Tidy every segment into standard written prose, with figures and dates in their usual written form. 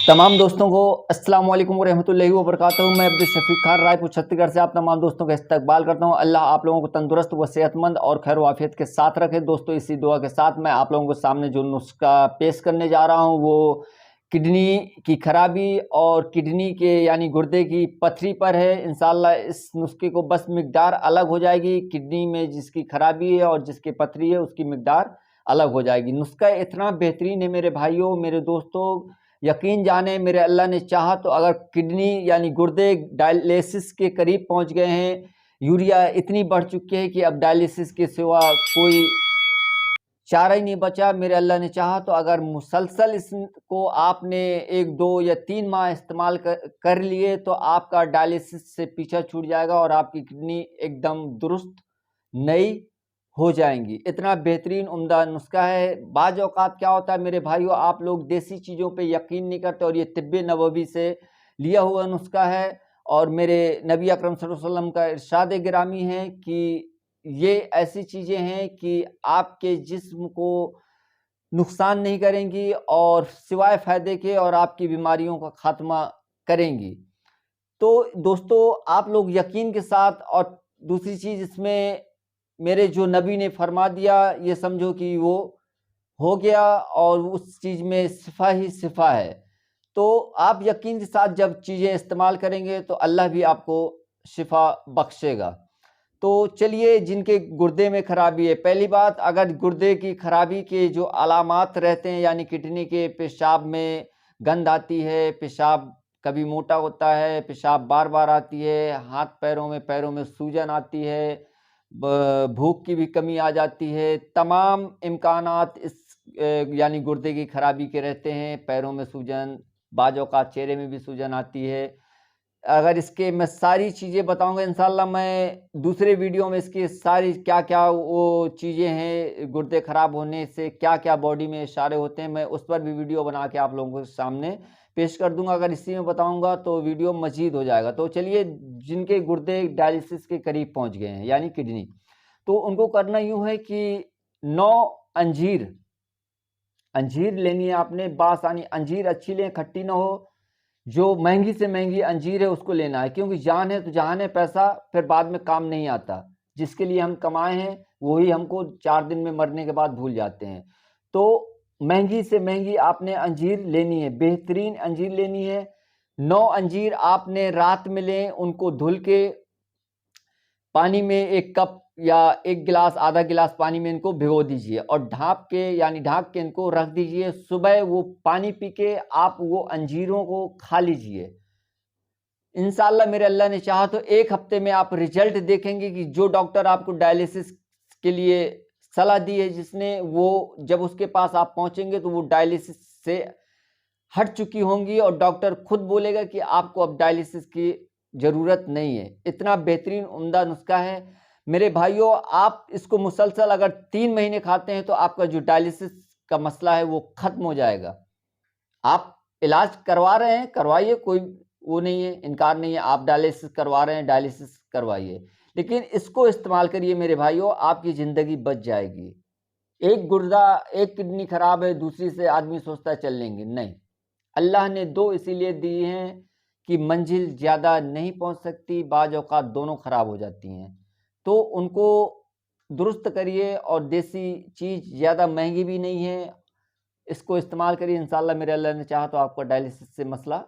तमाम दोस्तों को अस्सलाम वालेकुम रहमतुल्लाहि व बरकातहू। मैं अब्दुल शफीक खान रायपुर छत्तीसगढ़ से आप तमाम दोस्तों का इस्तकबाल करता हूं। अल्लाह आप लोगों को तंदुरुस्त व सेहतमंद और खैर वाफियत के साथ रखे। दोस्तों, इसी दुआ के साथ मैं आप लोगों के सामने जो नुस्खा पेश करने जा रहा हूं वो किडनी की खराबी और किडनी के यानी गुर्दे की पथरी पर है। इंशाल्लाह इस नुस्खे को बस मिकदार अलग हो जाएगी। किडनी में जिसकी खराबी है और जिसकी पथरी है उसकी मिकदार अलग हो जाएगी। नुस्खा इतना बेहतरीन है मेरे भाइयों, मेरे दोस्तों, यकीन जाने मेरे अल्लाह ने चाहा तो अगर किडनी यानी गुर्दे डायलिसिस के करीब पहुंच गए हैं, यूरिया इतनी बढ़ चुकी है कि अब डायलिसिस के सिवा कोई चारा ही नहीं बचा। मेरे अल्लाह ने चाहा तो अगर मुसलसल इसको आपने 1, 2 या 3 माह इस्तेमाल कर लिए तो आपका डायलिसिस से पीछा छूट जाएगा और आपकी किडनी एकदम दुरुस्त नई हो जाएंगी। इतना बेहतरीन उम्दा नुस्खा है। बाज़ औक़ात क्या होता है मेरे भाइयों, आप लोग देसी चीज़ों पे यकीन नहीं करते और ये तिब्बे नबवी से लिया हुआ नुस्खा है और मेरे नबी अकरम सल्लल्लाहु अलैहि वसल्लम का इरशाद गिरामी है कि ये ऐसी चीज़ें हैं कि आपके जिस्म को नुकसान नहीं करेंगी और सिवाय फ़ायदे के और आपकी बीमारियों का खात्मा करेंगी। तो दोस्तों, आप लोग यकीन के साथ, और दूसरी चीज़ इसमें मेरे जो नबी ने फरमा दिया ये समझो कि वो हो गया और उस चीज़ में शिफा ही शिफा है। तो आप यकीन के साथ जब चीज़ें इस्तेमाल करेंगे तो अल्लाह भी आपको शिफा बख्शेगा। तो चलिए, जिनके गुर्दे में खराबी है, पहली बात, अगर गुर्दे की खराबी के जो अलामात रहते हैं यानी किडनी के पेशाब में गंध आती है, पेशाब कभी मोटा होता है, पेशाब बार बार आती है, हाथ पैरों में सूजन आती है, भूख की भी कमी आ जाती है, तमाम इम्कानात इस यानी गुर्दे की खराबी के रहते हैं। पैरों में सूजन, बाज़ औक़ात चेहरे में भी सूजन आती है। अगर इसके मैं सारी चीज़ें बताऊंगा इंशाल्लाह, मैं दूसरे वीडियो में इसकी सारी क्या क्या वो चीज़ें हैं, गुर्दे ख़राब होने से क्या क्या बॉडी में इशारे होते हैं, मैं उस पर भी वीडियो बना के आप लोगों के सामने पेश कर दूंगा। अगर इसी में बताऊंगा तो वीडियो मजीद हो जाएगा। तो चलिए, जिनके गुर्दे डायलिसिस के करीब पहुंच गए हैं यानी किडनी, तो उनको करना यूँ है कि 9 अंजीर अंजीर लेनी है आपने बासानी। अंजीर अच्छी लें, खट्टी ना हो। जो महंगी से महंगी अंजीर है उसको लेना है, क्योंकि जान है तो जहान है, पैसा फिर बाद में काम नहीं आता। जिसके लिए हम कमाए हैं वही हमको 4 दिन में मरने के बाद भूल जाते हैं। तो महंगी से महंगी आपने अंजीर लेनी है, बेहतरीन अंजीर लेनी है। 9 अंजीर आपने रात में लें, उनको धुल के पानी में 1 कप या 1 गिलास, आधा गिलास पानी में इनको भिगो दीजिए और ढाँप के इनको रख दीजिए। सुबह वो पानी पी के आप वो अंजीरों को खा लीजिए। इंशाल्लाह मेरे अल्लाह ने चाहा तो 1 हफ्ते में आप रिजल्ट देखेंगे कि जो डॉक्टर आपको डायलिसिस के लिए सलाह दी है जिसने, वो जब उसके पास आप पहुंचेंगे तो वो डायलिसिस से हट चुकी होंगी और डॉक्टर खुद बोलेगा कि आपको अब डायलिसिस की ज़रूरत नहीं है। इतना बेहतरीन उम्दा नुस्खा है मेरे भाइयों। आप इसको मुसलसल अगर 3 महीने खाते हैं तो आपका जो डायलिसिस का मसला है वो ख़त्म हो जाएगा। आप इलाज करवा रहे हैं, करवाइए, कोई वो नहीं है, इनकार नहीं है। आप डायलिसिस करवा रहे हैं, डायलिसिस करवाइए, लेकिन इसको इस्तेमाल करिए मेरे भाइयों, आपकी ज़िंदगी बच जाएगी। एक गुर्दा, एक किडनी खराब है, दूसरी से आदमी सोचता है चल लेंगे, नहीं। अल्लाह ने 2 इसीलिए दी हैं कि मंजिल ज़्यादा नहीं पहुंच सकती, बाज़ औक़ात दोनों ख़राब हो जाती हैं। तो उनको दुरुस्त करिए और देसी चीज़ ज़्यादा महंगी भी नहीं है, इसको इस्तेमाल करिए। इंशाल्लाह मेरे अल्लाह ने चाहा तो आपका डायलिसिस से मसला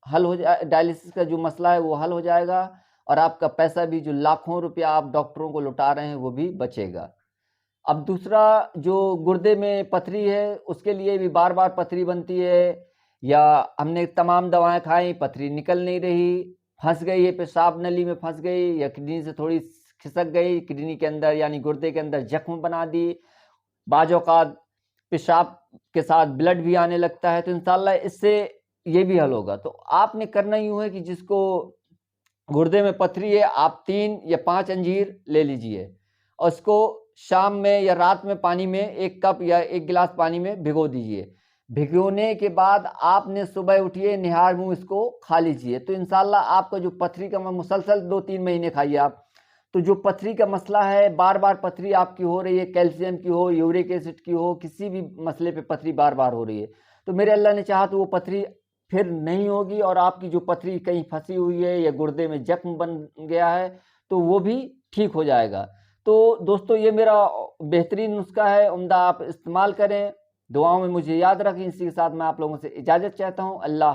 हल हो जाए, डायलिसिस का जो मसला है वो हल हो जाएगा और आपका पैसा भी, जो लाखों रुपया आप डॉक्टरों को लुटा रहे हैं, वो भी बचेगा। अब दूसरा, जो गुर्दे में पथरी है उसके लिए भी बार बार पथरी बनती है, या हमने तमाम दवाएं खाई, पथरी निकल नहीं रही, फंस गई है, पेशाब नली में फंस गई, या किडनी से थोड़ी खिसक गई, किडनी के अंदर यानी गुर्दे के अंदर जख्म बना दी, बाज़ औक़ात पेशाब के साथ ब्लड भी आने लगता है। तो इंशाल्लाह इससे ये भी हल होगा। तो आपने करना यूँ है कि जिसको गुर्दे में पथरी है, आप 3 या 5 अंजीर ले लीजिए और इसको शाम में या रात में पानी में 1 कप या 1 गिलास पानी में भिगो दीजिए। भिगोने के बाद आपने सुबह उठिए, निहार मुँह इसको खा लीजिए। तो इंशाल्लाह आपका जो पथरी का, मुसलसल 2-3 महीने खाइए आप, तो जो पथरी का मसला है, बार बार पथरी आपकी हो रही है, कैल्शियम की हो, यूरिक एसिड की हो, किसी भी मसले पे पथरी बार बार हो रही है, तो मेरे अल्लाह ने चाहा तो वो पथरी फिर नहीं होगी, और आपकी जो पथरी कहीं फंसी हुई है या गुर्दे में जख्म बन गया है तो वो भी ठीक हो जाएगा। तो दोस्तों ये मेरा बेहतरीन नुस्खा है, उम्दा आप इस्तेमाल करें। दुआओं में मुझे याद रखें। इसी के साथ मैं आप लोगों से इजाज़त चाहता हूँ। अल्लाह